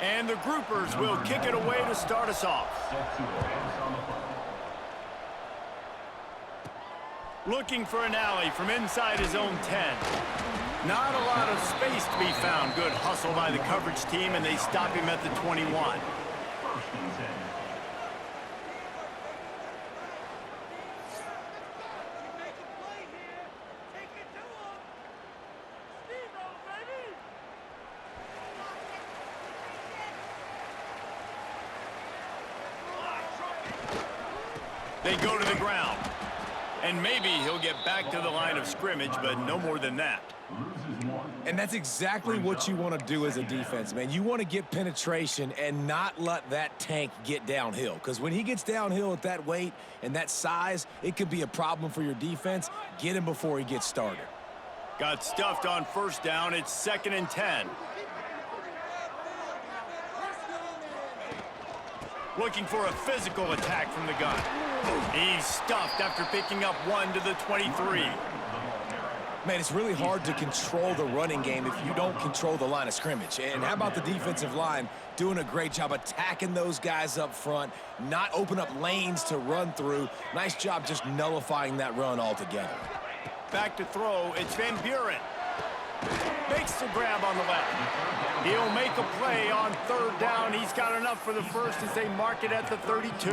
And the groupers will kick it away to start us off. Looking for an alley from inside his own 10. Not a lot of space to be found. Good hustle by the coverage team, and they stop him at the 21. They go to the ground. And maybe he'll get back to the line of scrimmage, but no more than that. And that's exactly what you want to do as a defense, man. You want to get penetration and not let that tank get downhill. Because when he gets downhill at that weight and that size, it could be a problem for your defense. Get him before he gets started. Got stuffed on first down. It's 2nd and 10. Looking for a physical attack from the gun. He's stuffed after picking up 1 to the 23. Man, it's really hard to control the running game if you don't control the line of scrimmage. And how about the defensive line doing a great job attacking those guys up front, not open up lanes to run through. Nice job just nullifying that run altogether. Back to throw, it's Van Buren. Makes the grab on the left. He'll make a play on 3rd down. He's got enough for the first as they mark it at the 32.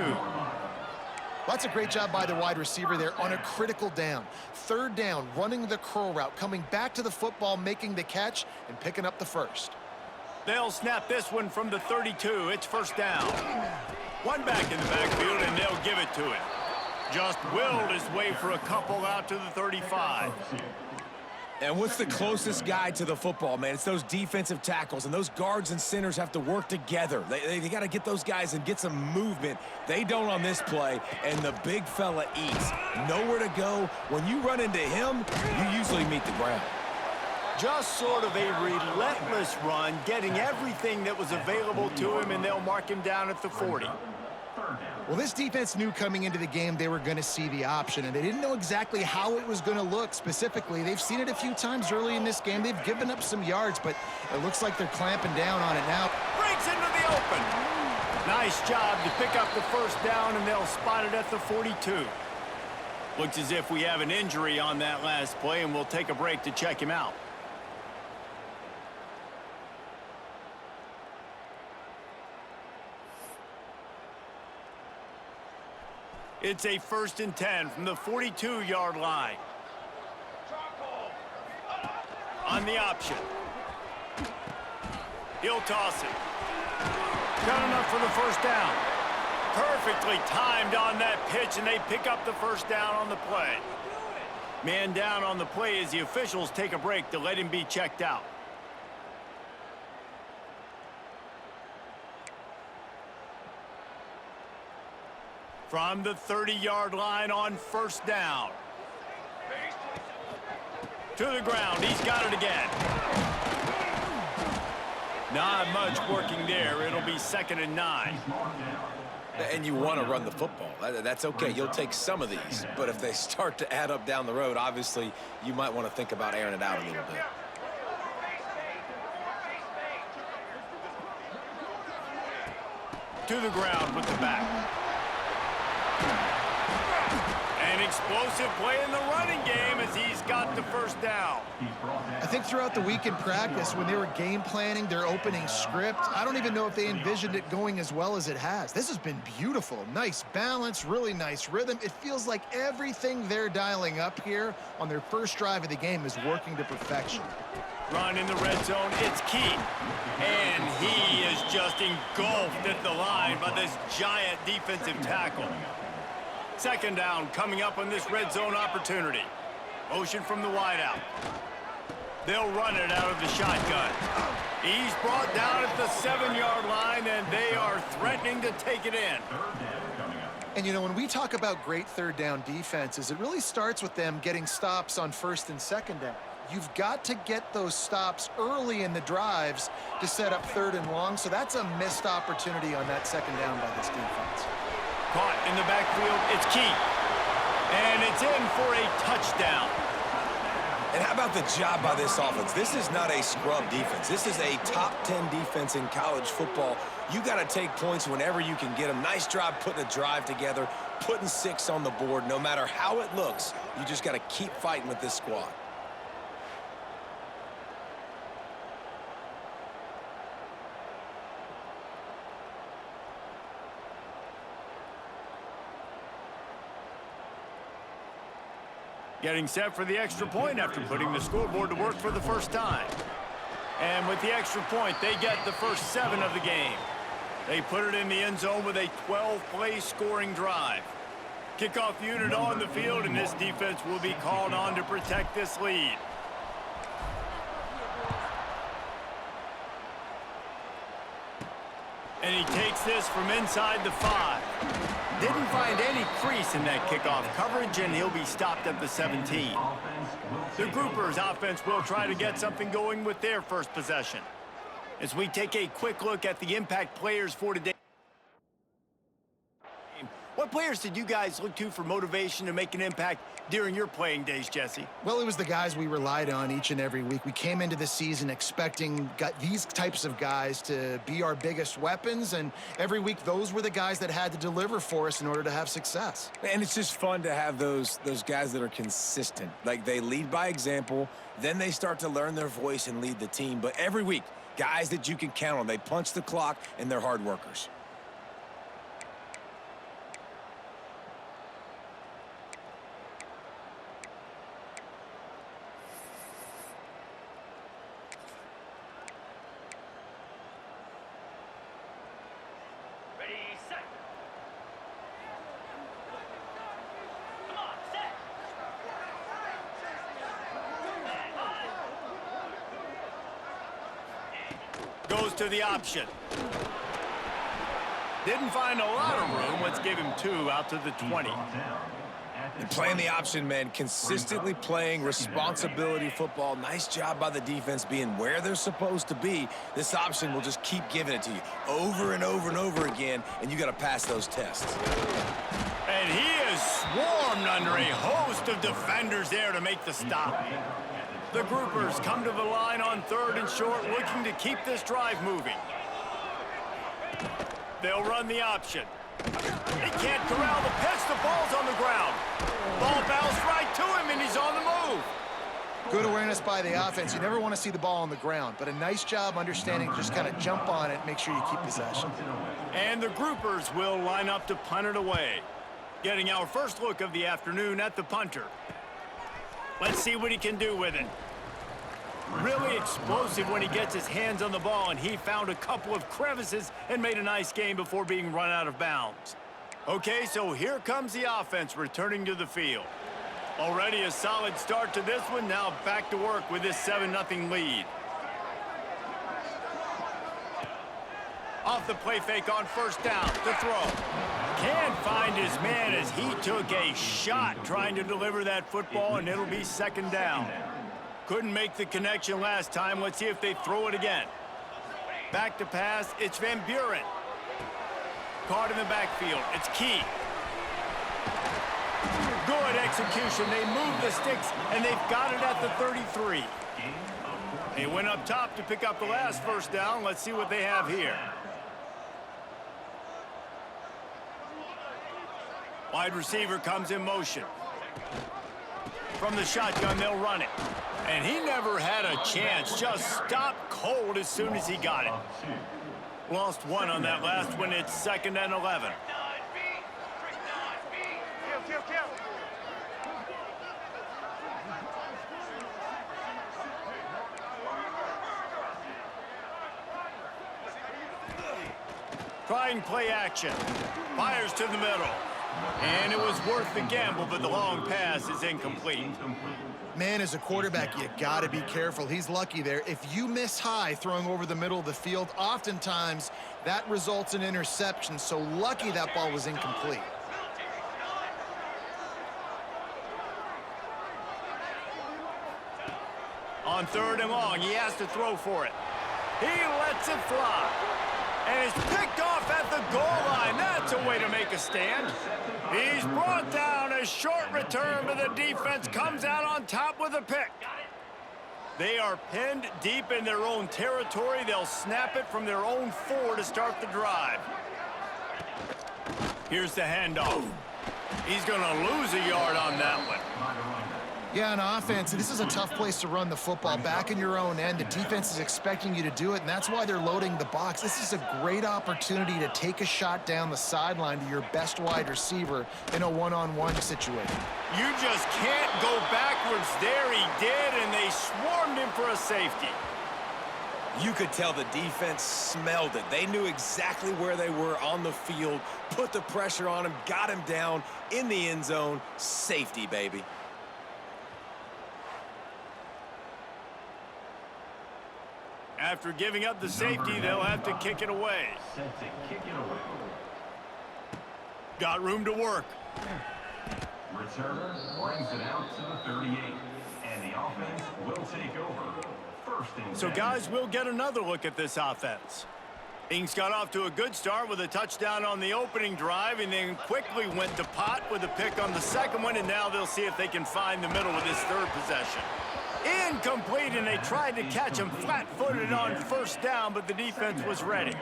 That's a great job by the wide receiver there on a critical down. 3rd down, running the curl route, coming back to the football, making the catch, and picking up the first. They'll snap this one from the 32. It's 1st down. One back in the backfield, and they'll give it to him. Just willed his way for a couple out to the 35. And what's the closest guy to the football, man? It's those defensive tackles, and those guards and centers have to work together. They got to get those guys and get some movement. They don't on this play, and the big fella eats. Nowhere to go. When you run into him, you usually meet the ground. Just sort of a relentless run, getting everything that was available to him, and they'll mark him down at the 40. Well, this defense knew coming into the game they were going to see the option, and they didn't know exactly how it was going to look specifically. They've seen it a few times early in this game. They've given up some yards, but it looks like they're clamping down on it now. Breaks into the open. Nice job to pick up the 1st down, and they'll spot it at the 42. Looks as if we have an injury on that last play, and we'll take a break to check him out. It's a 1st and 10 from the 42-yard line. On the option. He'll toss it. Got enough for the 1st down. Perfectly timed on that pitch, and they pick up the 1st down on the play. Man down on the play as the officials take a break to let him be checked out. From the 30-yard line on 1st down. To the ground. He's got it again. Not much working there. It'll be 2nd and 9. And you want to run the football. That's okay. You'll take some of these. But if they start to add up down the road, obviously, you might want to think about airing it out a little bit. To the ground with the back. An explosive play in the running game as he's got the 1st down. I think throughout the week in practice, when they were game planning their opening script, I don't even know if they envisioned it going as well as it has. This has been beautiful. Nice balance, really nice rhythm. It feels like everything they're dialing up here on their first drive of the game is working to perfection. Run in the red zone, it's key. And he is just engulfed at the line by this giant defensive tackle. 2nd down coming up on this red zone opportunity. Motion from the wideout. They'll run it out of the shotgun. He's brought down at the 7-yard line, and they are threatening to take it in. And, you know, when we talk about great 3rd down defenses, it really starts with them getting stops on 1st and 2nd down. You've got to get those stops early in the drives to set up 3rd and long, so that's a missed opportunity on that 2nd down by this defense. Caught in the backfield, it's key. And it's in for a touchdown. And how about the job by this offense? This is not a scrub defense. This is a top 10 defense in college football. You got to take points whenever you can get them. Nice job putting a drive together, putting 6 on the board. No matter how it looks, you just got to keep fighting with this squad. Getting set for the extra point after putting the scoreboard to work for the first time. And with the extra point, they get the first 7 of the game. They put it in the end zone with a 12-play scoring drive. Kickoff unit on the field, and this defense will be called on to protect this lead. And he takes this from inside the 5. Didn't find any crease in that kickoff coverage, and he'll be stopped at the 17. The Groupers offense will try to get something going with their first possession. As we take a quick look at the impact players for today. What players did you guys look to for motivation to make an impact during your playing days, Jesse? Well, it was the guys we relied on each and every week. We came into the season expecting these types of guys to be our biggest weapons, and every week those were the guys that had to deliver for us in order to have success. And it's just fun to have those guys that are consistent. Like, they lead by example, then they start to learn their voice and lead the team. But every week, guys that you can count on. They punch the clock, and they're hard workers. Goes to the option. Didn't find a lot of room. Let's give him 2 out to the 20. And playing the option, man, consistently playing responsibility football. Nice job by the defense being where they're supposed to be. This option will just keep giving it to you over and over and over again, and you got to pass those tests. And he is swarmed under a host of defenders there to make the stop. The Groupers come to the line on 3rd and short, looking to keep this drive moving. They'll run the option. He can't corral the pitch. The ball's on the ground. Ball bounced right to him, and he's on the move. Good awareness by the offense. You never want to see the ball on the ground, but a nice job understanding to just kind of jump on it, make sure you keep possession. And the Groupers will line up to punt it away. Getting our first look of the afternoon at the punter. Let's see what he can do with it. Really explosive when he gets his hands on the ball, and he found a couple of crevices and made a nice game before being run out of bounds. Okay, so here comes the offense returning to the field. Already a solid start to this one. Now back to work with this 7-0 lead. Off the play fake on 1st down to throw. Can't find his man as he took a shot trying to deliver that football, and it'll be 2nd down. Couldn't make the connection last time. Let's see if they throw it again. Back to pass. It's Van Buren. Caught in the backfield. It's Key. Good execution. They move the sticks, and they've got it at the 33. They went up top to pick up the last 1st down. Let's see what they have here. Wide receiver comes in motion. From the shotgun, they'll run it. And he never had a chance. Just stopped cold as soon as he got it. Lost 1 on that last one. It's 2nd and 11. Trying play action. Fires to the middle. And it was worth the gamble, but the long pass is incomplete. Man, as a quarterback, you got to be careful. He's lucky there. If you miss high throwing over the middle of the field, oftentimes that results in interception. So lucky that ball was incomplete. On 3rd and long, he has to throw for it. He lets it fly. And it's picked off at the goal line. That's a way to make a stand. He's brought down. A short return, but the defense comes out on top with a pick. They are pinned deep in their own territory. They'll snap it from their own 4 to start the drive. Here's the handoff. He's going to lose a yard on that one. Yeah, on offense, this is a tough place to run the football. Back in your own end, the defense is expecting you to do it, and that's why they're loading the box. This is a great opportunity to take a shot down the sideline to your best wide receiver in a one-on-one situation. You just can't go backwards there. He did, and they swarmed him for a safety. You could tell the defense smelled it. They knew exactly where they were on the field, put the pressure on him, got him down in the end zone. Safety, baby. After giving up the safety, they'll have to kick it away. Got room to work. Returner brings it out to the 38, and the offense will take over. So, guys, we'll get another look at this offense. Ings got off to a good start with a touchdown on the opening drive and then quickly went to pot with a pick on the second one, and now they'll see if they can find the middle with this third possession. Incomplete, and they tried to catch him flat-footed on first down, but the defense was ready.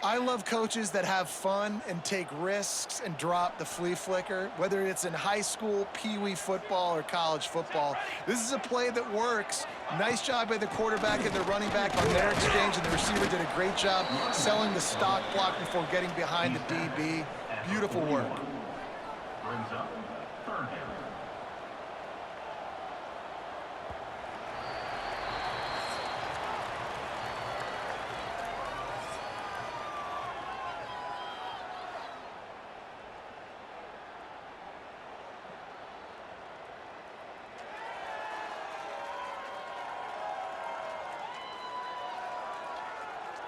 I love coaches that have fun and take risks and drop the flea flicker, whether it's in high school, peewee football, or college football. This is a play that works. Nice job by the quarterback and the running back on their exchange, and the receiver did a great job selling the stock block before getting behind the DB. Beautiful work. Brings up third down.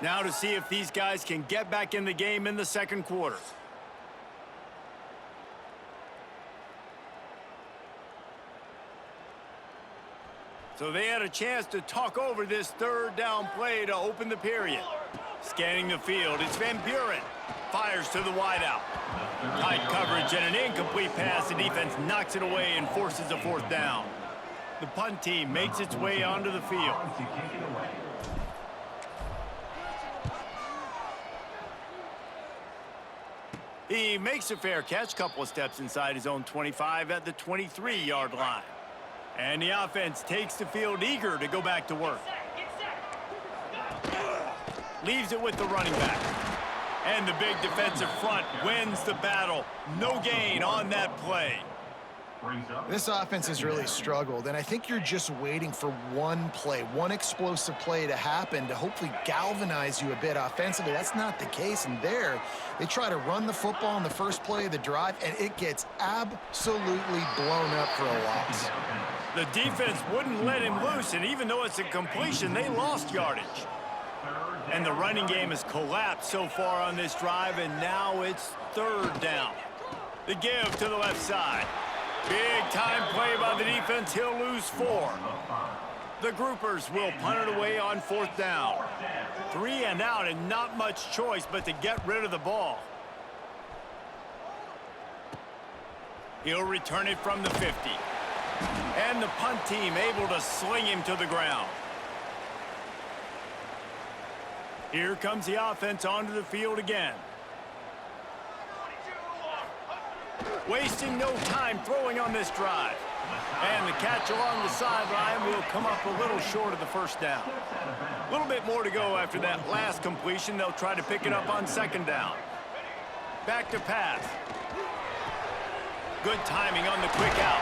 Now to see if these guys can get back in the game in the second quarter. So they had a chance to talk over this third down play to open the period. Scanning the field, it's Van Buren. Fires to the wideout. Tight coverage and an incomplete pass. The defense knocks it away and forces a fourth down. The punt team makes its way onto the field. He makes a fair catch, couple of steps inside his own 25 at the 23-yard line. And the offense takes the field eager to go back to work. Leaves it with the running back. And the big defensive front wins the battle. No gain on that play. This offense has really struggled, and I think you're just waiting for one play, one explosive play to happen to hopefully galvanize you a bit offensively. That's not the case, and there, they try to run the football on the first play of the drive, and it gets absolutely blown up for a loss. The defense wouldn't let him loose, and even though it's a completion, they lost yardage. And the running game has collapsed so far on this drive, and now it's third down. The give to the left side. Big time play by the defense. He'll lose 4. The groupers will punt it away on fourth down. 3 and out, and not much choice but to get rid of the ball. He'll return it from the 50. And the punt team able to sling him to the ground. Here comes the offense onto the field again. Wasting no time throwing on this drive. And the catch along the sideline will come up a little short of the first down. A little bit more to go after that last completion. They'll try to pick it up on second down. Back to pass. Good timing on the quick out.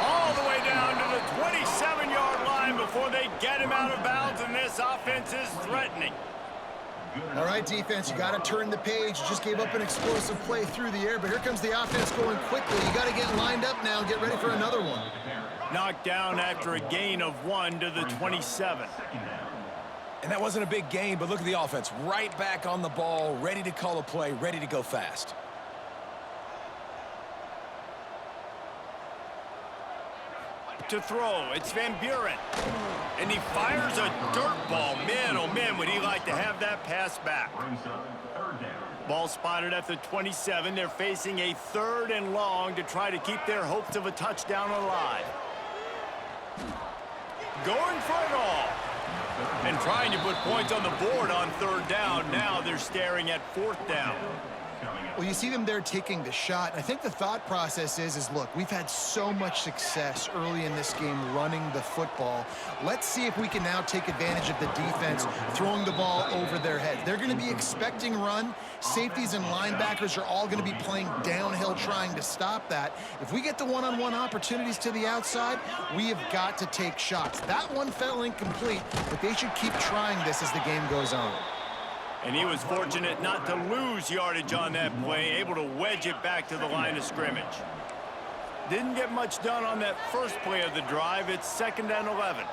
All the way down to the 27-yard line before they get him out of bounds, and this offense is threatening. All right, defense, you got to turn the page. You just gave up an explosive play through the air, but here comes the offense going quickly. You got to get lined up now and get ready for another one. Knocked down after a gain of 1 to the 27. And that wasn't a big gain, but look at the offense. Right back on the ball, ready to call a play, ready to go fast. To throw, it's Van Buren. And he fires a dirt ball. Man, oh man, would he like to have that pass back. Ball spotted at the 27. They're facing a 3rd and long to try to keep their hopes of a touchdown alive. going for it all. And trying to put points on the board on third down. Now they're staring at fourth down. Well, you see them there taking the shot. I think the thought process is look, we've had so much success early in this game running the football. Let's see if we can now take advantage of the defense throwing the ball over their head. They're going to be expecting run. Safeties and linebackers are all going to be playing downhill trying to stop that. If we get the one-on-one opportunities to the outside, we have got to take shots. That one fell incomplete, but they should keep trying this as the game goes on. And he was fortunate not to lose yardage on that play, able to wedge it back to the line of scrimmage. Didn't get much done on that first play of the drive. It's 2nd and 11.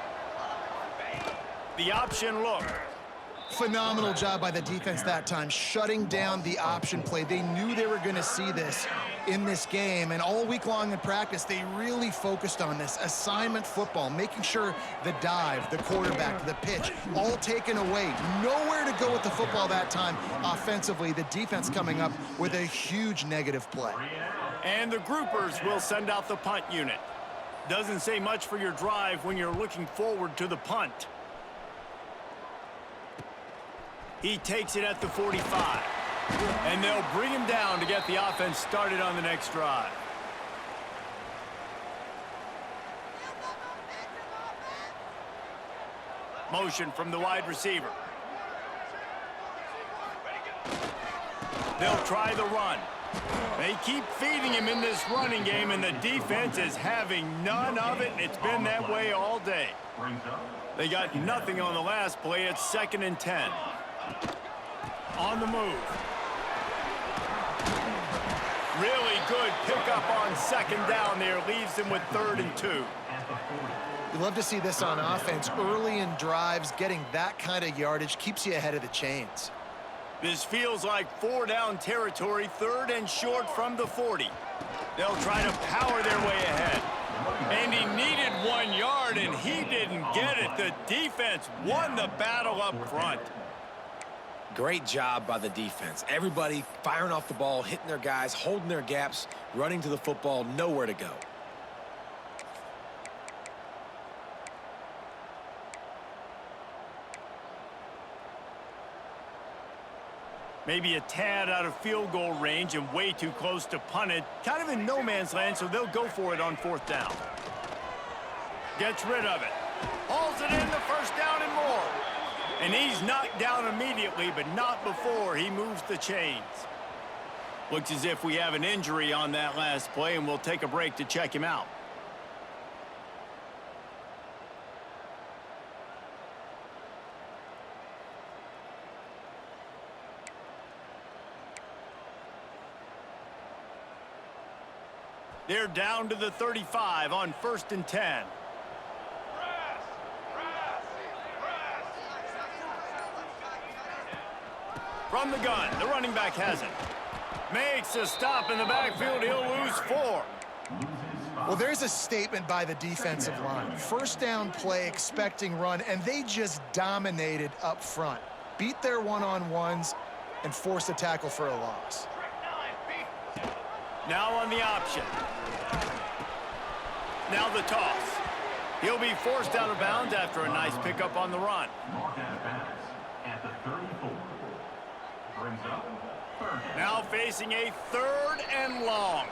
The option look. Phenomenal job by the defense that time, shutting down the option play. They knew they were going to see this in this game, and all week long in practice, they really focused on this assignment football, making sure the dive, the quarterback, the pitch, all taken away. Nowhere to go with the football that time offensively. The defense coming up with a huge negative play. And the groupers will send out the punt unit. Doesn't say much for your drive when you're looking forward to the punt. He takes it at the 45. And they'll bring him down to get the offense started on the next drive. Motion from the wide receiver. They'll try the run. They keep feeding him in this running game, and the defense is having none of it, and it's been that way all day. They got nothing on the last play. It's 2nd and 10. On the move. Really good pickup on 2nd down there. Leaves them with 3rd and 2. You love to see this on offense. Early in drives, getting that kind of yardage keeps you ahead of the chains. This feels like 4-down territory, 3rd and short from the 40. They'll try to power their way ahead. And he needed 1 yard, and he didn't get it. The defense won the battle up front. Great job by the defense. Everybody firing off the ball, hitting their guys, holding their gaps, running to the football, nowhere to go. Maybe a tad out of field goal range and way too close to punt it. Kind of in no man's land, so they'll go for it on 4th down. Gets rid of it. Hauls it in the 1st down and more. And he's knocked down immediately, but not before he moves the chains. Looks as if we have an injury on that last play, and we'll take a break to check him out. They're down to the 35 on 1st and 10. From the gun, the running back has it. Makes a stop in the backfield. He'll lose 4. Well, there's a statement by the defensive line. 1st down play, expecting run, and they just dominated up front. Beat their one-on-ones and forced a tackle for a loss. Now on the option. Now the toss. He'll be forced out of bounds after a nice pickup on the run. Marked out of bounds at the 34. Brings up 3rd. Now facing a 3rd and long.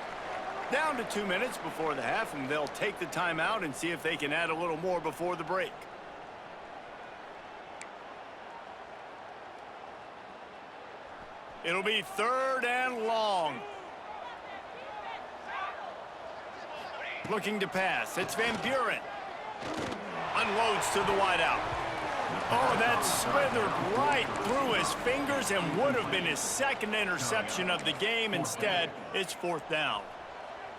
Down to 2 minutes before the half, and they'll take the timeout and see if they can add a little more before the break. It'll be 3rd and long. Looking to pass. It's Van Buren. Unloads to the wideout. Oh, that slithered right through his fingers and would have been his 2nd interception of the game. Instead, it's 4th down.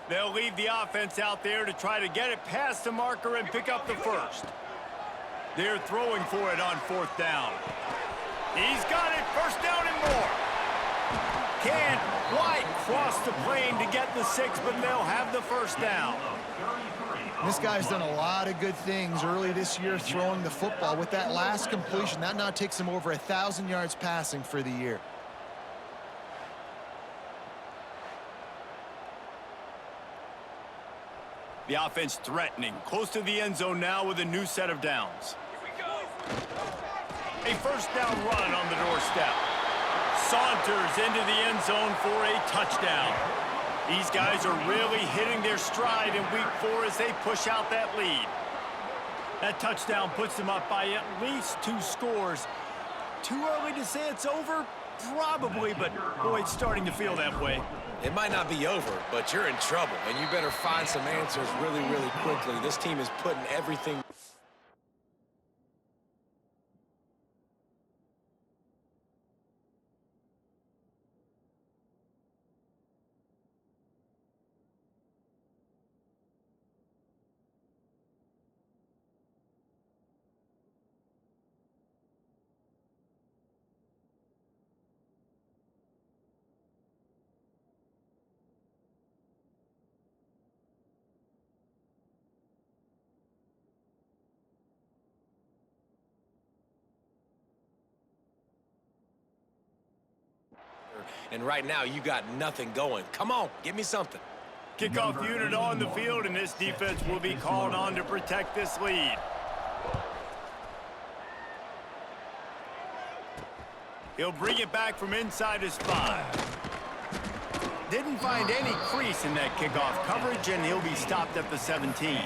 They'll leave the offense out there to try to get it past the marker and pick up the 1st. They're throwing for it on 4th down. He's got it. 1st down and more. Can't quite cross the plane to get the 6, but they'll have the 1st down. This guy's done a lot of good things early this year throwing the football. With that last completion, that now takes him over 1,000 yards passing for the year. The offense threatening, close to the end zone now with a new set of downs. A first down run on the doorstep. Saunters into the end zone for a touchdown. These guys are really hitting their stride in week 4 as they push out that lead. That touchdown puts them up by at least 2 scores. Too early to say it's over? Probably, but boy, it's starting to feel that way. It might not be over, but you're in trouble, and you better find some answers really, really quickly. This team is putting everything... And right now, you got nothing going. Come on, give me something. Kickoff unit on the field, and this defense will be called on to protect this lead. He'll bring it back from inside his 5. Didn't find any crease in that kickoff coverage, and he'll be stopped at the 17.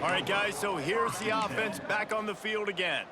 All right, guys, so here's the offense back on the field again.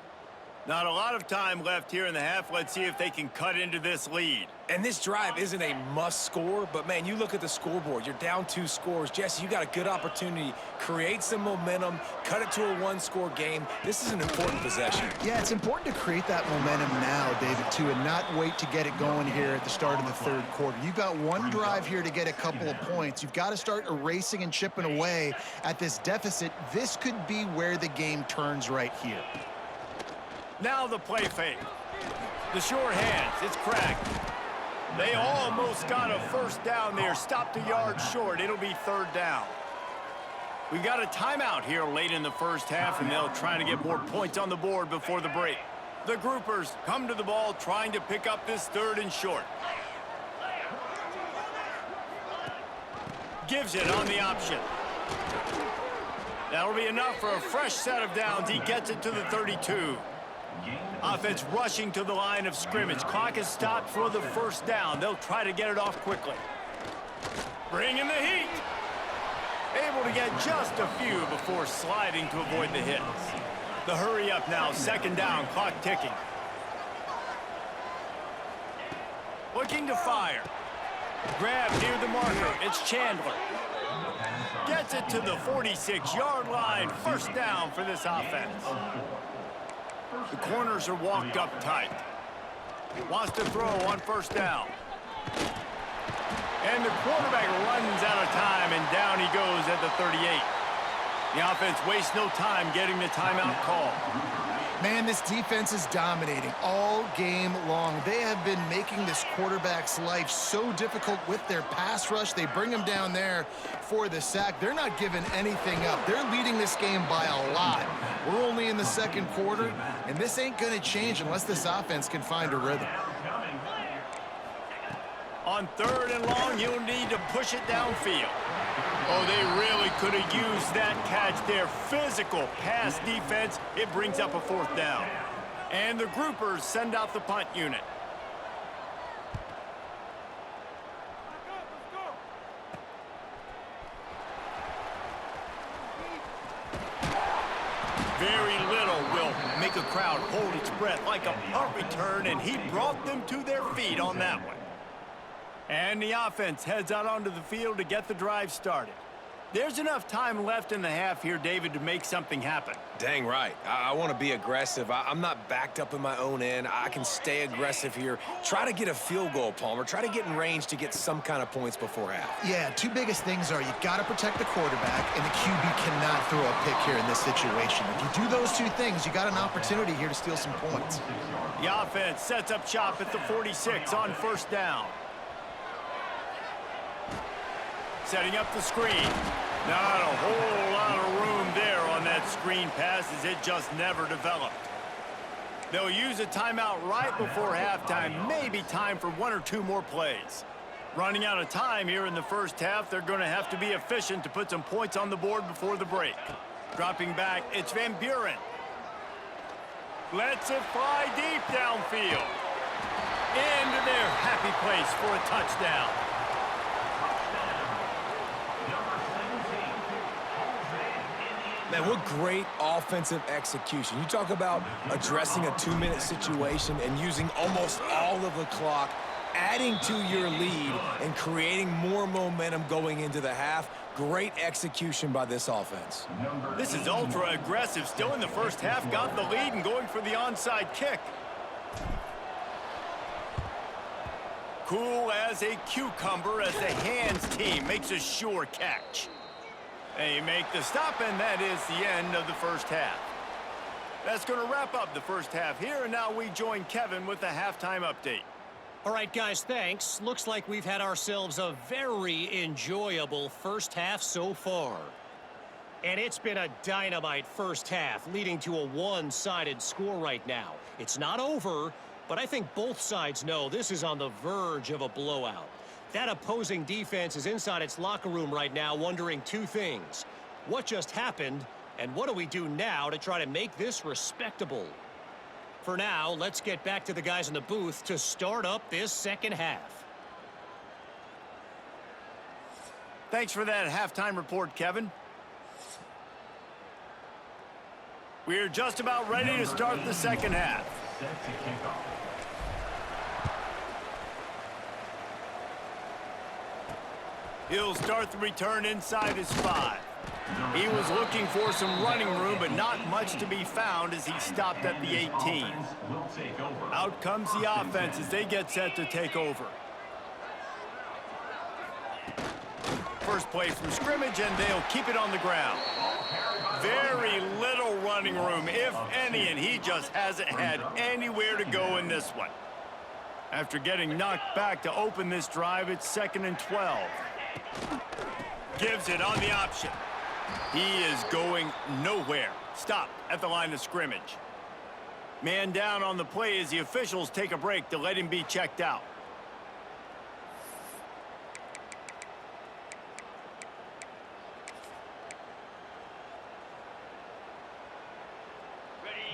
Not a lot of time left here in the half. Let's see if they can cut into this lead. And this drive isn't a must score, but man, you look at the scoreboard, you're down 2 scores. Jesse, you got a good opportunity. Create some momentum, cut it to a 1-score game. This is an important possession. Yeah, it's important to create that momentum now, David, too, and not wait to get it going here at the start of the 3rd quarter. You've got 1 drive here to get a couple of points. You've got to start erasing and chipping away at this deficit. This could be where the game turns right here. Now the play fake. The short hands, it's cracked. They almost got a first down there, stopped a yard short. It'll be 3rd down. We got a timeout here late in the first half, and they'll try to get more points on the board before the break. The groupers come to the ball, trying to pick up this 3rd and short. Gives it on the option. That'll be enough for a fresh set of downs. He gets it to the 32. Offense rushing to the line of scrimmage. Clock is stopped for the first down. They'll try to get it off quickly. Bring in the heat. Able to get just a few before sliding to avoid the hits. The hurry up now, 2nd down, clock ticking. Looking to fire. Grab near the marker, it's Chandler. Gets it to the 46-yard line, 1st down for this offense. The corners are walked up tight. Wants to throw on 1st down. And the quarterback runs out of time, and down he goes at the 38. The offense wastes no time getting the timeout call. Man, this defense is dominating all game long. They have been making this quarterback's life so difficult with their pass rush. They bring him down there for the sack. They're not giving anything up. They're leading this game by a lot. We're only in the 2nd quarter, and this ain't going to change unless this offense can find a rhythm. On 3rd and long, he'll need to push it downfield. Oh, they really could have used that catch there. Physical pass defense. It brings up a 4th down. And the groupers send out the punt unit. Very little will make a crowd hold its breath like a punt return, and he brought them to their feet on that one. And the offense heads out onto the field to get the drive started. There's enough time left in the half here, David, to make something happen. Dang right. I want to be aggressive. I'm not backed up in my own end. I can stay aggressive here. Try to get a field goal, Palmer. Try to get in range to get some kind of points before half. Yeah, 2 biggest things are you got to protect the quarterback, and the QB cannot throw a pick here in this situation. If you do those 2 things, you got an opportunity here to steal some points. The offense sets up shop at the 46 on 1st down. Setting up the screen. Not a whole lot of room there on that screen pass, as it just never developed. They'll use a timeout right before halftime. Maybe time for 1 or 2 more plays. Running out of time here in the first half, they're going to have to be efficient to put some points on the board before the break. Dropping back, it's Van Buren. Lets it fly deep downfield. Into their happy place for a touchdown. Man, what great offensive execution. You talk about addressing a 2-minute situation and using almost all of the clock, adding to your lead and creating more momentum going into the half. Great execution by this offense. This is ultra aggressive. Still in the first half, got the lead and going for the onside kick. Cool as a cucumber as the hands team makes a sure catch. They make the stop, and that is the end of the first half. That's going to wrap up the first half here, and now we join Kevin with the halftime update. All right, guys, thanks. Looks like we've had ourselves a very enjoyable first half so far. And it's been a dynamite first half, leading to a one-sided score right now. It's not over, but I think both sides know this is on the verge of a blowout. That opposing defense is inside its locker room right now wondering two things. What just happened, and what do we do now to try to make this respectable? For now, let's get back to the guys in the booth to start up this second half. Thanks for that halftime report, Kevin. We're just about ready to start the second half. Set to kick off. He'll start the return inside his 5. He was looking for some running room, but not much to be found as he stopped at the 18. Will take over. Out comes the offense as they get set to take over. First play from scrimmage, and they'll keep it on the ground. Very little running room, if any, and he just hasn't had anywhere to go in this one. After getting knocked back to open this drive, it's 2nd and 12. Gives it on the option. He is going nowhere. Stopped at the line of scrimmage. Man down on the play as the officials take a break to let him be checked out.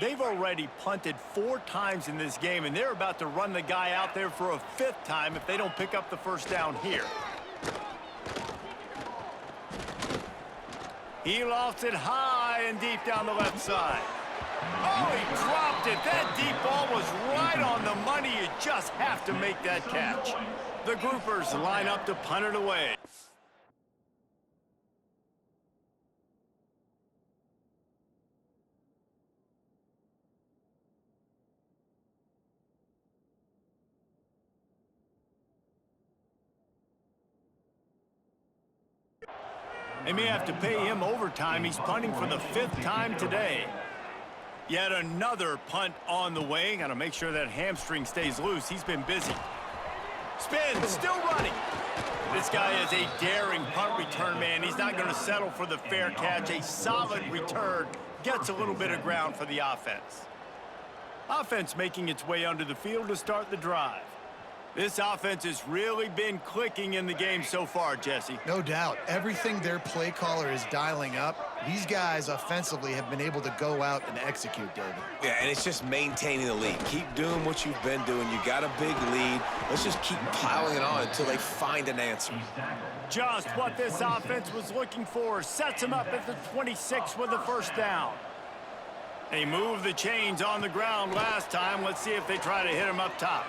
They've already punted 4 times in this game, and they're about to run the guy out there for a 5th time if they don't pick up the first down here. He lofts it high and deep down the left side. Oh, he dropped it. That deep ball was right on the money. You just have to make that catch. The groupers line up to punt it away. They may have to pay him overtime. He's punting for the 5th time today. Yet another punt on the way. Got to make sure that hamstring stays loose. He's been busy. Spin, still running. This guy is a daring punt return man. He's not going to settle for the fair catch. A solid return. Gets a little bit of ground for the offense. Offense making its way onto the field to start the drive. This offense has really been clicking in the game so far, Jesse. No doubt. Everything their play caller is dialing up, these guys offensively have been able to go out and execute, David. Yeah, and it's just maintaining the lead. Keep doing what you've been doing. You got a big lead. Let's just keep piling it on until they find an answer. Just what this offense was looking for. Sets him up at the 26 with a first down. They moved the chains on the ground last time. Let's see if they try to hit him up top.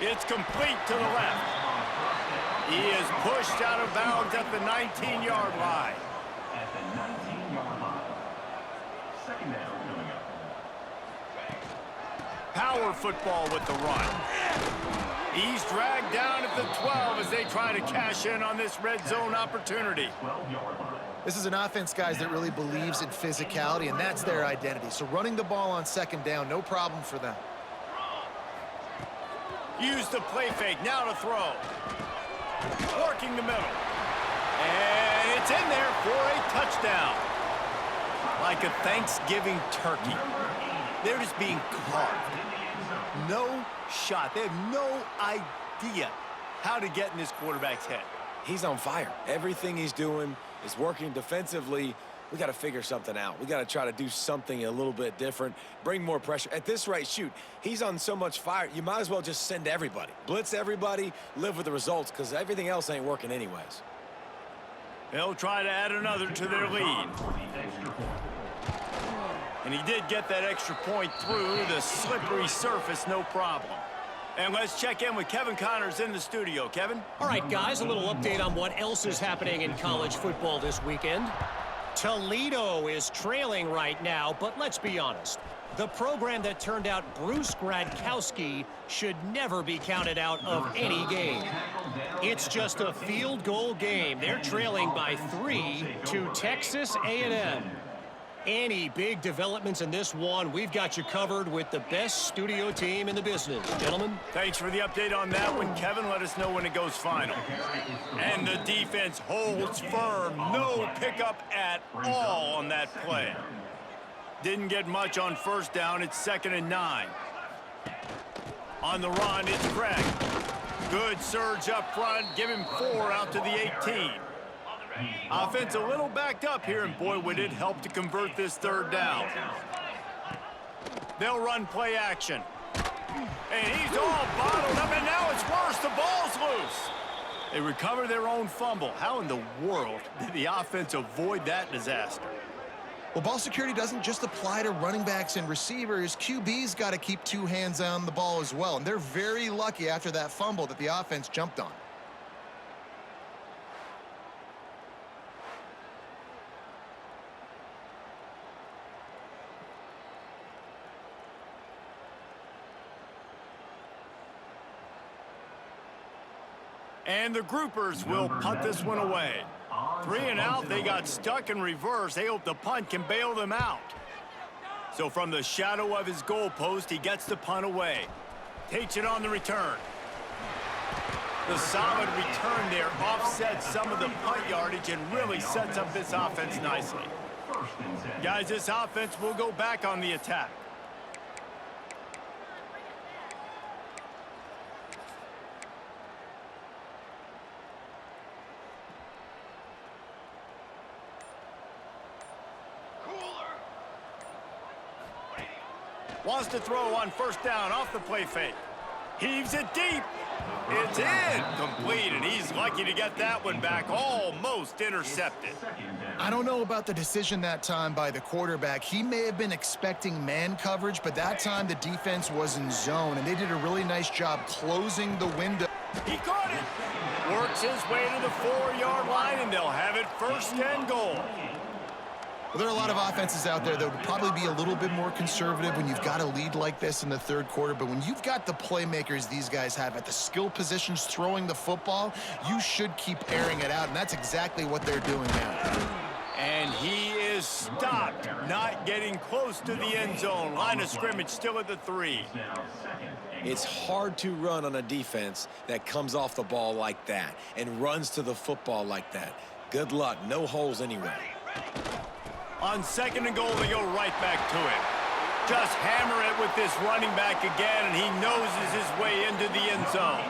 It's complete to the left. He is pushed out of bounds at the 19-yard line. At the 19-yard line. Second down coming up. Power football with the run. He's dragged down at the 12 as they try to cash in on this red zone opportunity. 12-yard line. This is an offense, guys, that really believes in physicality, and that's their identity. So running the ball on 2nd down, no problem for them. Use the play fake, now to throw. Working the middle. And it's in there for a touchdown. Like a Thanksgiving turkey. They're just being carved. No shot. They have no idea how to get in this quarterback's head. He's on fire. Everything he's doing is working defensively. We got to figure something out. We got to try to do something a little bit different, bring more pressure. At this rate, shoot, he's on so much fire, you might as well just send everybody. Blitz everybody, live with the results, because everything else ain't working anyways. They'll try to add another to their lead. And he did get that extra point through the slippery surface, no problem. And let's check in with Kevin Connors in the studio. Kevin? All right, guys, a little update on what else is happening in college football this weekend. Toledo is trailing right now, but let's be honest. The program that turned out Bruce Gradkowski should never be counted out of any game. It's just a field goal game. They're trailing by 3 to Texas A&M. Any big developments in this one, we've got you covered with the best studio team in the business. Gentlemen? Thanks for the update on that one, Kevin. Let us know when it goes final. And the defense holds firm. No pickup at all on that play. Didn't get much on first down. It's 2nd and 9. On the run, it's Craig. Good surge up front. Give him 4 out to the 18. Offense a little backed up here, and boy, would it help to convert this 3rd down. They'll run play action. And he's all bottled up, and now it's worse. The ball's loose. They recover their own fumble. How in the world did the offense avoid that disaster? Well, ball security doesn't just apply to running backs and receivers. QB's got to keep 2 hands on the ball as well, and they're very lucky after that fumble that the offense jumped on. And the groupers will punt this one away. 3 and out, they got stuck in reverse. They hope the punt can bail them out. So from the shadow of his goalpost, he gets the punt away. Takes it on the return. The solid return there offsets some of the punt yardage and really sets up this offense nicely. Guys, this offense will go back on the attack. Wants to throw on first down off the play fake. Heaves it deep. It's in. Complete, and he's lucky to get that one back. Almost intercepted. I don't know about the decision that time by the quarterback. He may have been expecting man coverage, but that time the defense was in zone, and they did a really nice job closing the window. He caught it. Works his way to the 4-yard line, and they'll have it 1st and goal. Well, there are a lot of offenses out there that would probably be a little bit more conservative when you've got a lead like this in the 3rd quarter, but when you've got the playmakers these guys have at the skill positions throwing the football, you should keep airing it out, and that's exactly what they're doing now. And he is stopped, not getting close to the end zone. Line of scrimmage still at the 3. It's hard to run on a defense that comes off the ball like that and runs to the football like that. Good luck. No holes anyway. On 2nd and goal, they go right back to it. Just hammer it with this running back again, and he noses his way into the end zone.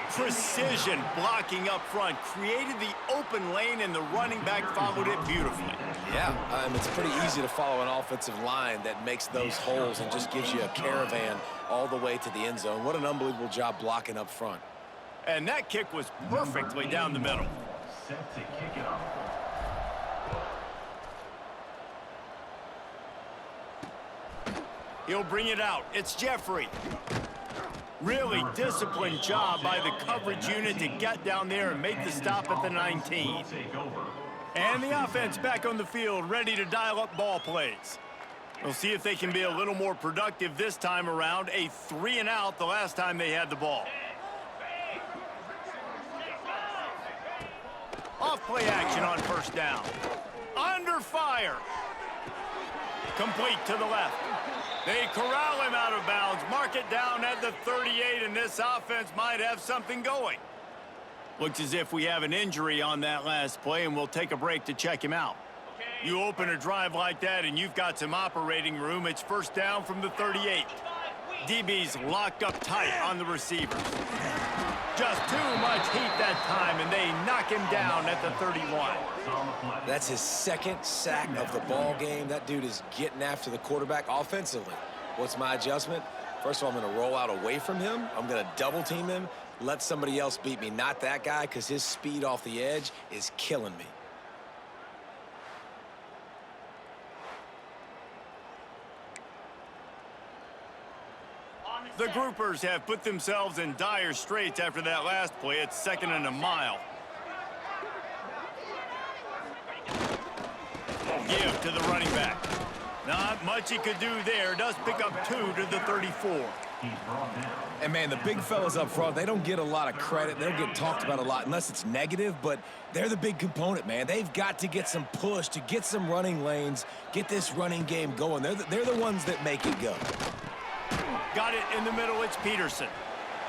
Precision blocking up front, created the open lane, and the running back followed it beautifully. Yeah, it's pretty easy to follow an offensive line that makes those holes and just gives you a caravan all the way to the end zone. What an unbelievable job blocking up front. And that kick was perfectly down the middle. Set to kick it off. He'll bring it out. It's Jeffrey. Really disciplined job by the coverage unit to get down there and make the stop at the 19. And the offense back on the field, ready to dial up ball plays. We'll see if they can be a little more productive this time around. A 3 and out the last time they had the ball. Off play action on first down. Under fire. Complete to the left. They corral him out of bounds, mark it down at the 38, and this offense might have something going. Looks as if we have an injury on that last play, and we'll take a break to check him out. You open a drive like that, and you've got some operating room. It's first down from the 38. DB's locked up tight on the receivers. just too much heat that time, and they knock him down at the 31. That's his second sack of the ball game. That dude is getting after the quarterback offensively. What's my adjustment? First of all, I'm going to roll out away from him. I'm going to double team him, let somebody else beat me, not that guy, because his speed off the edge is killing me. The Groupers have put themselves in dire straits after that last play. It's 2nd and a mile. Give to the running back. Not much he could do there. Does pick up 2 to the 34. And, man, the big fellas up front, they don't get a lot of credit. They don't get talked about a lot unless it's negative, but they're the big component, man. They've got to get some push, to get some running lanes, get this running game going. They're the ones that make it go. Got it in the middle. It's Peterson.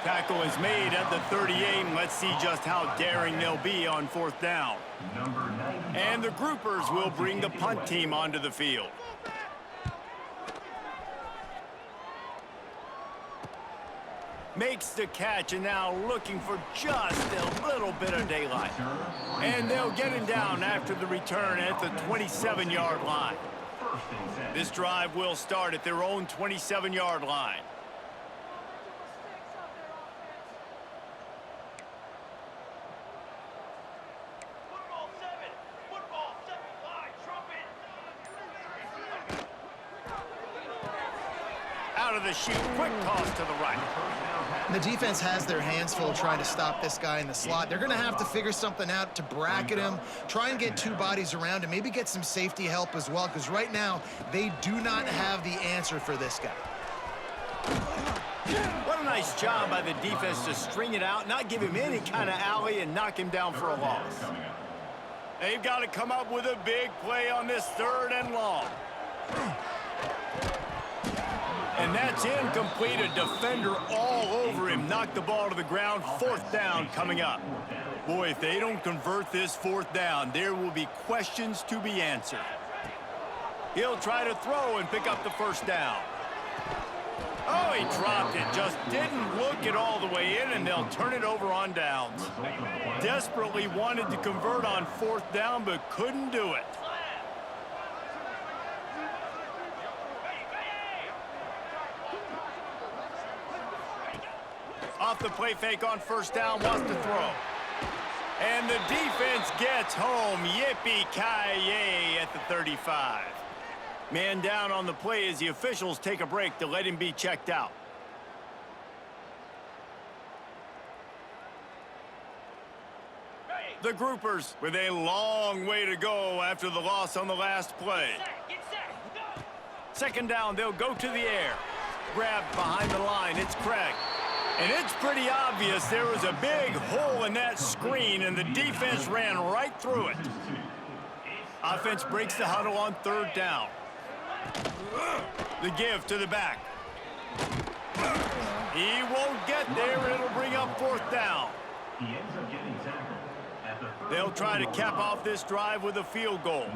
Tackle is made at the 38, and let's see just how daring they'll be on 4th down. And the Groupers will bring the punt team onto the field. Makes the catch, and now looking for just a little bit of daylight. And they'll get him down after the return at the 27-yard line. This drive will start at their own 27-yard line. Out of the chute, quick toss to the right. The defense has their hands full trying to stop this guy in the slot. They're going to have to figure something out to bracket him, try and get 2 bodies around, and maybe get some safety help as well, because right now they do not have the answer for this guy. What a nice job by the defense to string it out, not give him any kind of alley, and knock him down for a loss. They've got to come up with a big play on this 3rd and long. And that's incomplete. A defender all over him. Knocked the ball to the ground. 4th down coming up. Boy, if they don't convert this 4th down, there will be questions to be answered. He'll try to throw and pick up the 1st down. Oh, he dropped it. Just didn't look it all the way in, and they'll turn it over on downs. Desperately wanted to convert on 4th down, but couldn't do it. Off the play fake on 1st down, wants to throw. And the defense gets home. Yippee-ki-yay at the 35. Man down on the play as the officials take a break to let him be checked out. The Groupers with a long way to go after the loss on the last play. 2nd down, they'll go to the air. Grabbed behind the line, it's Craig. And it's pretty obvious there was a big hole in that screen, and the defense ran right through it. Offense breaks the huddle on 3rd down. The give to the back. He won't get there. It'll bring up 4th down. They'll try to cap off this drive with a field goal.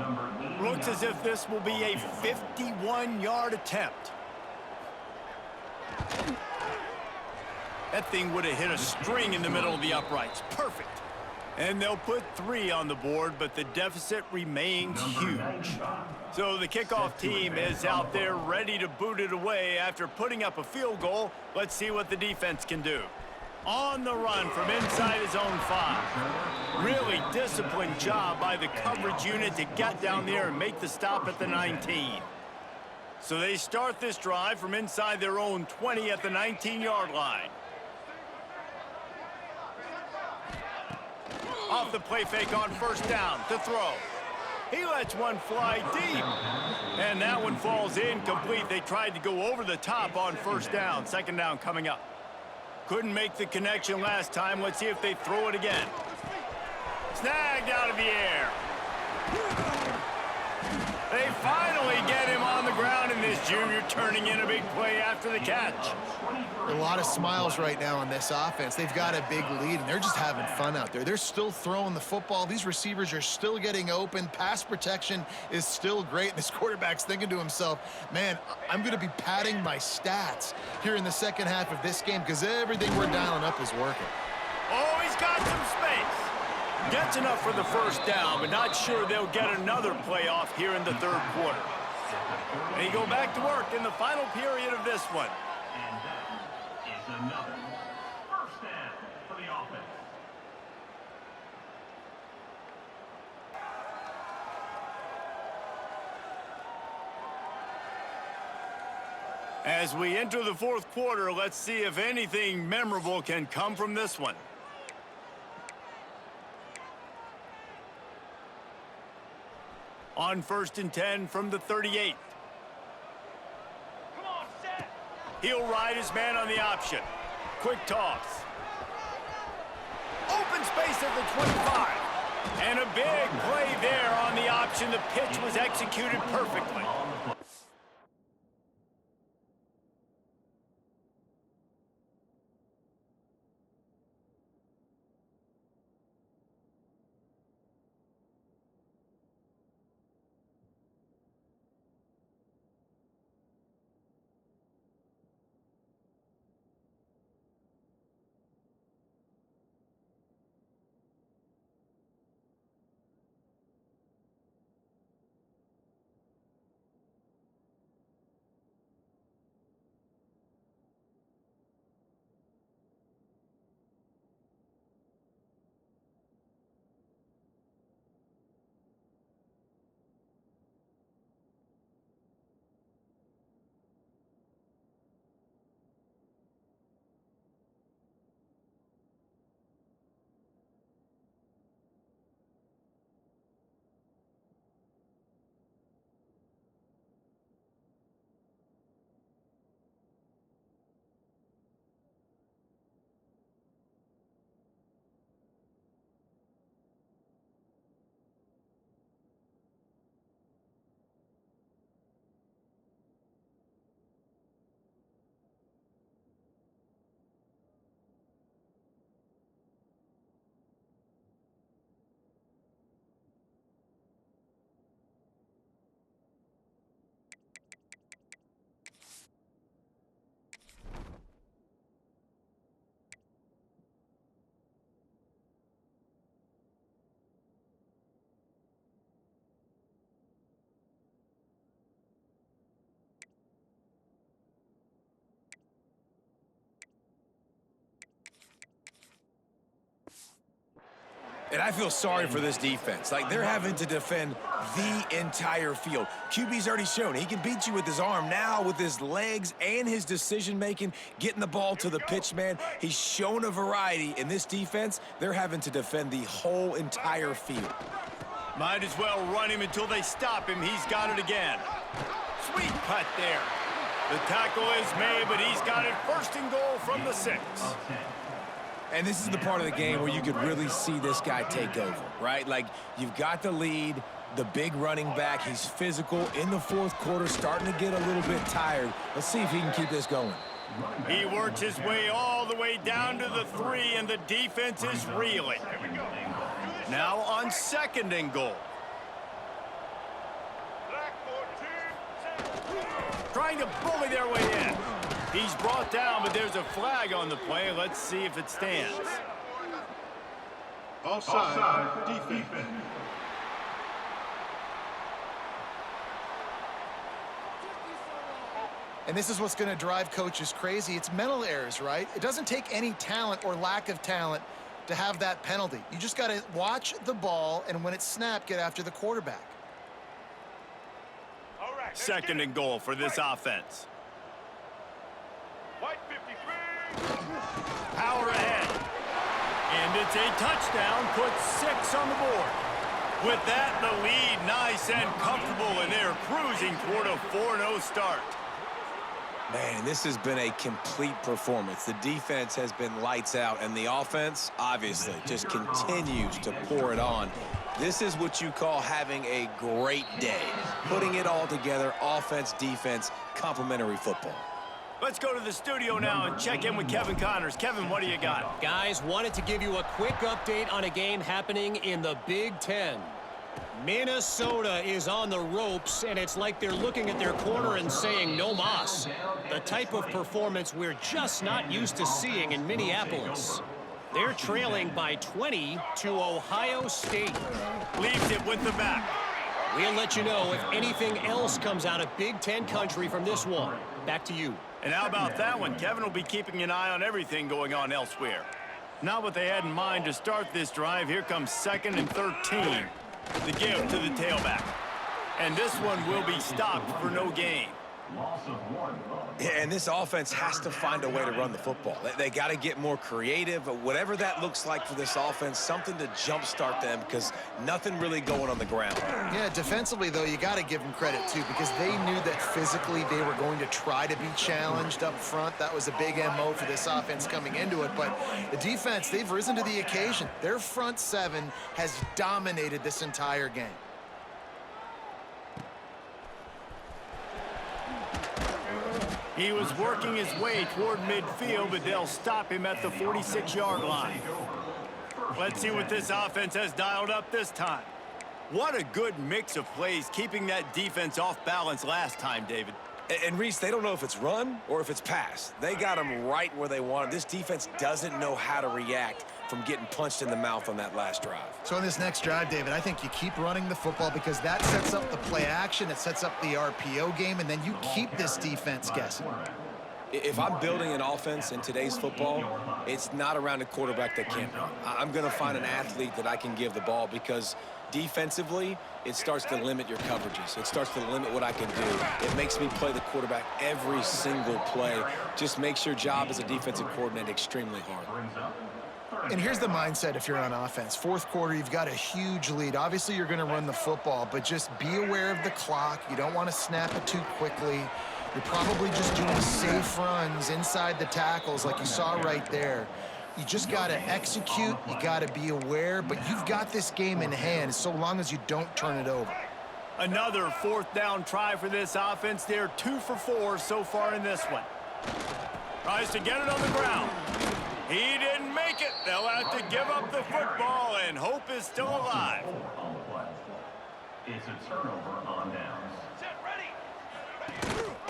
Looks as if this will be a 51-yard attempt. That thing would have hit a string in the middle of the uprights. Perfect. And they'll put 3 on the board, but the deficit remains huge. So the kickoff team is out there ready to boot it away after putting up a field goal. Let's see what the defense can do. On the run from inside his own 5. Really disciplined job by the coverage unit to get down there and make the stop at the 19. So they start this drive from inside their own 20 at the 19-yard line. Off the play fake on 1st down to throw. He lets one fly deep. And that one falls incomplete. They tried to go over the top on 1st down. 2nd down coming up. Couldn't make the connection last time. Let's see if they throw it again. Snagged out of the air. They finally get him on the ground, and this junior turning in a big play after the catch. A lot of smiles right now on this offense. They've got a big lead, and they're just having fun out there. They're still throwing the football. These receivers are still getting open. Pass protection is still great. And this quarterback's thinking to himself, man, I'm going to be padding my stats here in the 2nd half of this game because everything we're dialing up is working. Oh, he's got some space. Gets enough for the first down, but not sure they'll get another playoff here in the third quarter. They go back to work in the final period of this one. And that is another first down for the offense. As we enter the fourth quarter, let's see if anything memorable can come from this one. On 1st and 10 from the 38. Come on, set. He'll ride his man on the option. Quick toss. Open space at the 25. And a big play there on the option. The pitch was executed perfectly. And I feel sorry for this defense. Like, they're having to defend the entire field. QB's already shown he can beat you with his arm. Now, with his legs and his decision-making, getting the ball to the pitch man, he's shown a variety. In this defense, they're having to defend the whole entire field. Might as well run him until they stop him. He's got it again. Sweet cut there. The tackle is made, but he's got it first and goal from the 6. And this is the part of the game where you could really see this guy take over, right? Like, you've got the lead, the big running back. He's physical in the fourth quarter, starting to get a little bit tired. Let's see if he can keep this going. He works his way all the way down to the 3, and the defense is reeling. Now on 2nd and goal. Trying to bully their way in. He's brought down, but there's a flag on the play. Let's see if it stands. Offside, defense. And this is what's going to drive coaches crazy. It's mental errors, right? It doesn't take any talent or lack of talent to have that penalty. You just got to watch the ball, and when it's snapped, get after the quarterback. 2nd and goal for this offense. Power ahead. And it's a touchdown, puts 6 on the board. With that, the lead nice and comfortable, and they're cruising toward a 4-0 start. Man, this has been a complete performance. The defense has been lights out, and the offense, obviously, just continues to pour it on. This is what you call having a great day. Putting it all together, offense, defense, complementary football. Let's go to the studio now and check in with Kevin Connors. Kevin, what do you got? Guys, wanted to give you a quick update on a game happening in the Big Ten. Minnesota is on the ropes, and it's like they're looking at their corner and saying, no mas. The type of performance we're just not used to seeing in Minneapolis. They're trailing by 20 to Ohio State. Leaves it with the back. We'll let you know if anything else comes out of Big Ten country from this one. Back to you. And how about that one? Kevin will be keeping an eye on everything going on elsewhere. Not what they had in mind to start this drive. Here comes 2nd and 13. The give to the tailback. And this one will be stopped for no gain. Loss of 1. Yeah, and this offense has to find a way to run the football. They got to get more creative. Whatever that looks like for this offense, something to jumpstart them because nothing really going on the ground. Yeah, defensively, though, you got to give them credit, too, because they knew that physically they were going to try to be challenged up front. That was a big MO for this offense coming into it. But the defense, they've risen to the occasion. Their front seven has dominated this entire game. He was working his way toward midfield, but they'll stop him at the 46-yard line. Let's see what this offense has dialed up this time. What a good mix of plays, keeping that defense off balance last time, David. And Reese, they don't know if it's run or if it's pass. They got them right where they want it. This defense doesn't know how to react from getting punched in the mouth on that last drive. So in this next drive, David, I think you keep running the football because that sets up the play action, it sets up the RPO game, and then you keep this defense guessing. If I'm building an offense in today's football, it's not around a quarterback that can't run. I'm going to find an athlete that I can give the ball because defensively, it starts to limit your coverages. It starts to limit what I can do. It makes me play the quarterback every single play. Just makes your job as a defensive coordinator extremely hard. And here's the mindset if you're on offense. Fourth quarter, you've got a huge lead. Obviously, you're going to run the football, but just be aware of the clock. You don't want to snap it too quickly. You're probably just doing safe runs inside the tackles like you saw right there. You just got to execute. You got to be aware, but you've got this game in hand so long as you don't turn it over. Another 4th down try for this offense. They're 2 for 4 so far in this one. Tries to get it on the ground. He didn't make it. They'll have to give up the football, and hope is still alive. It's a turnover on downs.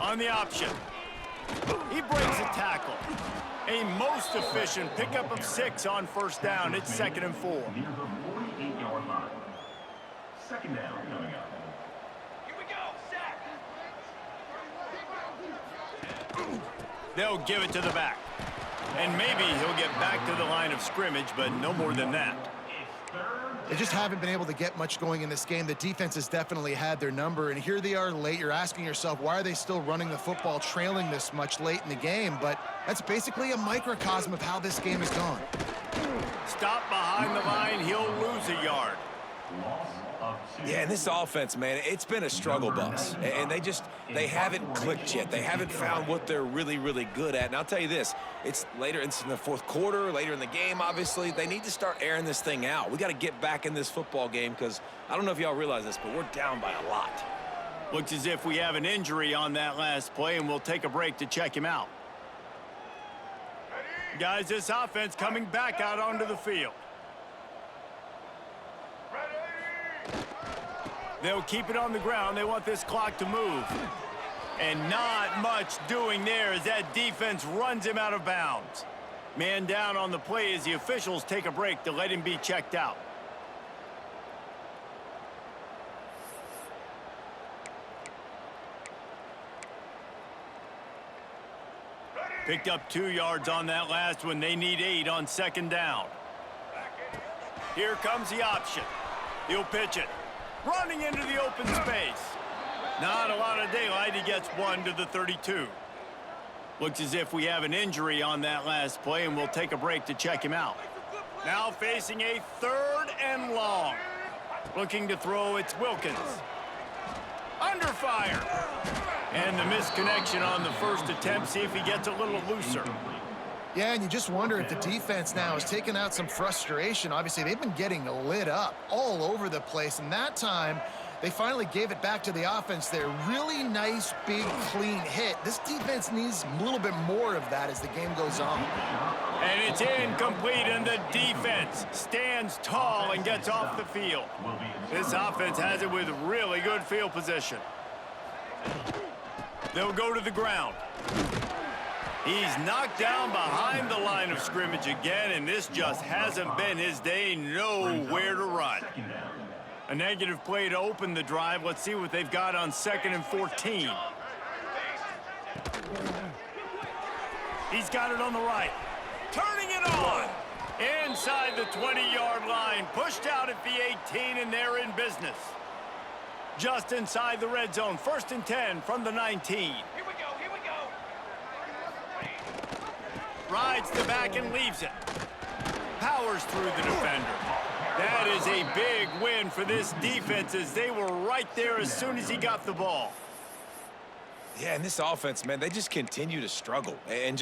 On the option. He breaks a tackle. A most efficient pickup of 6 on 1st down. It's 2nd and 4. Near the 48-yard line. 2nd down coming up. Here we go, sack. They'll give it to the back. And maybe he'll get back to the line of scrimmage, but no more than that. They just haven't been able to get much going in this game. The defense has definitely had their number, and here they are late. You're asking yourself, why are they still running the football, trailing this much late in the game? But that's basically a microcosm of how this game has gone. Stop behind the line, he'll lose a yard. Loss of 2. Yeah, and this offense, man, it's been a struggle bus. And they haven't clicked yet. They haven't found what they're really, really good at. And I'll tell you this, it's later in the 4th quarter, later in the game, obviously. They need to start airing this thing out. We got to get back in this football game because I don't know if y'all realize this, but we're down by a lot. Looks as if we have an injury on that last play, and we'll take a break to check him out. Guys, this offense coming back out onto the field. They'll keep it on the ground. They want this clock to move. And not much doing there as that defense runs him out of bounds. Man down on the play as the officials take a break to let him be checked out. Picked up 2 yards on that last one. They need 8 on 2nd down. Here comes the option. He'll pitch it. Running into the open space. Not a lot of daylight. He gets 1 to the 32. Looks as if we have an injury on that last play, and we'll take a break to check him out. Now facing a 3rd and long. Looking to throw, it's Wilkins. Under fire. And the misconnection on the first attempt. See if he gets a little looser. Yeah, and you just wonder if the defense now has taken out some frustration. Obviously, they've been getting lit up all over the place, and that time they finally gave it back to the offense there. Really nice, big, clean hit. This defense needs a little bit more of that as the game goes on. And it's incomplete, and the defense stands tall and gets off the field. This offense has it with really good field position. They'll go to the ground. He's knocked down behind the line of scrimmage again, and this just hasn't been his day. Nowhere to run. A negative play to open the drive. Let's see what they've got on 2nd and 14. He's got it on the right. Turning it on. Inside the 20-yard line. Pushed out at the 18, and they're in business. Just inside the red zone. 1st and 10 from the 19. Here we go. Rides the back and leaves it. Powers through the defender. That is a big win for this defense as they were right there as soon as he got the ball. Yeah, and this offense, man, they just continue to struggle. And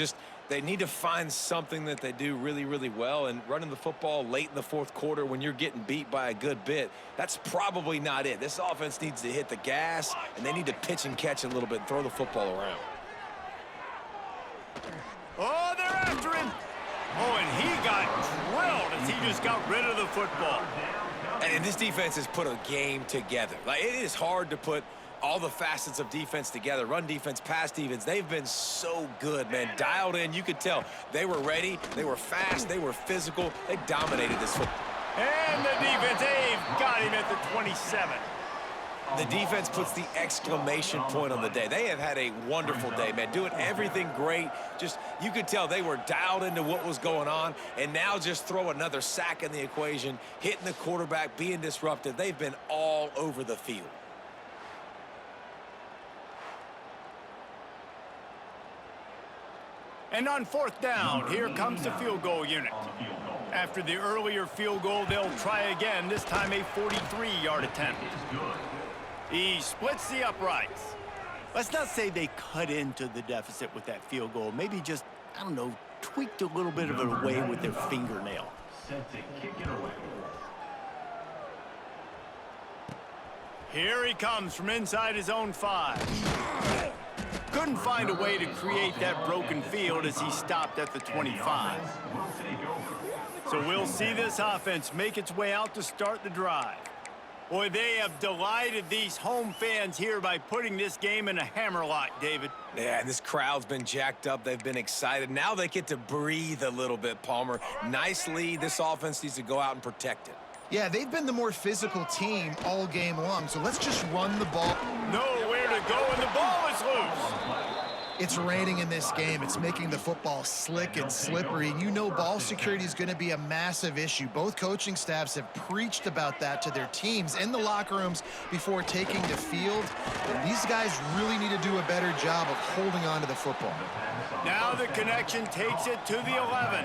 they need to find something that they do really, really well. And running the football late in the 4th quarter when you're getting beat by a good bit, that's probably not it. This offense needs to hit the gas, and they need to pitch and catch a little bit and throw the football around. Oh, they're after him. Oh, and he got drilled as he just got rid of the football. And this defense has put a game together. Like, it is hard to put all the facets of defense together. Run defense, pass defense. They've been so good, man. Dialed in. You could tell they were ready. They were fast. They were physical. They dominated this football. And the defense, they've got him at the 27. The defense puts the exclamation point on the day. They have had a wonderful day, man. Doing everything great. Just, you could tell they were dialed into what was going on. And now just throw another sack in the equation, hitting the quarterback, being disruptive. They've been all over the field. And on 4th down, here comes the field goal unit. After the earlier field goal, they'll try again, this time a 43-yard attempt. He splits the uprights. Let's not say they cut into the deficit with that field goal. Maybe just, I don't know, tweaked a little bit of it away with their fingernail. Set to kick it away. Here he comes from inside his own 5. Couldn't find a way to create that broken field as he stopped at the 25. So we'll see this offense make its way out to start the drive. Boy, they have delighted these home fans here by putting this game in a hammerlock, David. Yeah, and this crowd's been jacked up. They've been excited. Now they get to breathe a little bit, Palmer. Nice lead. This offense needs to go out and protect it. Yeah, they've been the more physical team all game long, so let's just run the ball. Nowhere to go, and the ball is loose. It's raining in this game. It's making the football slick and slippery, and you know ball security is going to be a massive issue. Both coaching staffs have preached about that to their teams in the locker rooms before taking the field, and these guys really need to do a better job of holding on to the football. Now the connection takes it to the 11.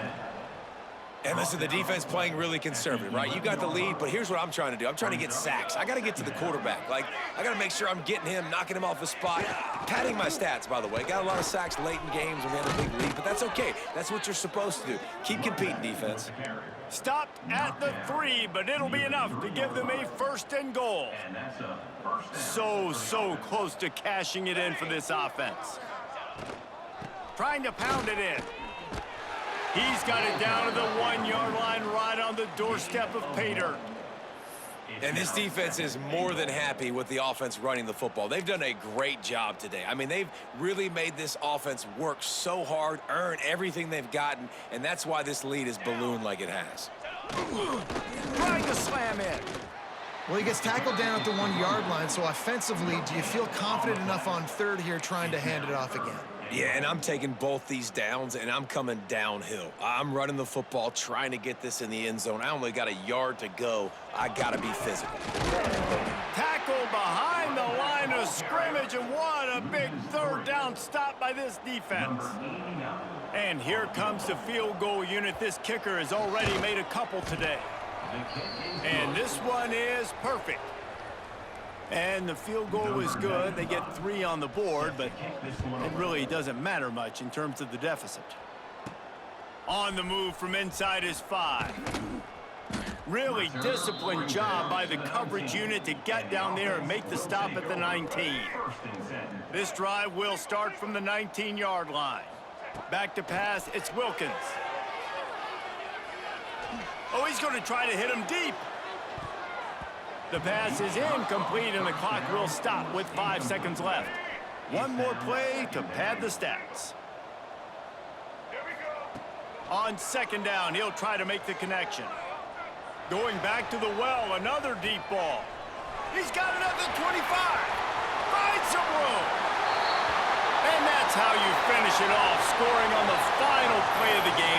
And listen, the defense playing really conservative, right? You got the lead, but here's what I'm trying to do. I'm trying to get sacks. I got to get to the quarterback. Like, I got to make sure I'm getting him, knocking him off the spot. Padding my stats, by the way. Got a lot of sacks late in games when we had a big lead, but that's okay. That's what you're supposed to do. Keep competing, defense. Stopped at the 3, but it'll be enough to give them a 1st and goal. So close to cashing it in for this offense. Trying to pound it in. He's got it down to the 1-yard line right on the doorstep of pay dirt. And this defense is more than happy with the offense running the football. They've done a great job today. I mean, they've really made this offense work so hard, earn everything they've gotten, and that's why this lead is ballooned like it has. Trying to slam in. Well, he gets tackled down at the 1-yard line, so offensively, do you feel confident enough on 3rd here trying to hand it off again? Yeah, and I'm taking both these downs, and I'm coming downhill. I'm running the football, trying to get this in the end zone. I only got a yard to go. I got to be physical. Tackled behind the line of scrimmage, and what a big 3rd down stop by this defense. And here comes the field goal unit. This kicker has already made a couple today. And this one is perfect. And the field goal was good. They get 3 on the board, but it really doesn't matter much in terms of the deficit. On the move from inside his 5. Really disciplined job by the coverage unit to get down there and make the stop at the 19. This drive will start from the 19-yard line. Back to pass, it's Wilkins. Oh, he's going to try to hit him deep. The pass is incomplete, and the clock will stop with 5 seconds left. One more play to pad the stats. On second down, he'll try to make the connection. Going back to the well, another deep ball. He's got it at the 25. Finds some room. And that's how you finish it off, scoring on the final play of the game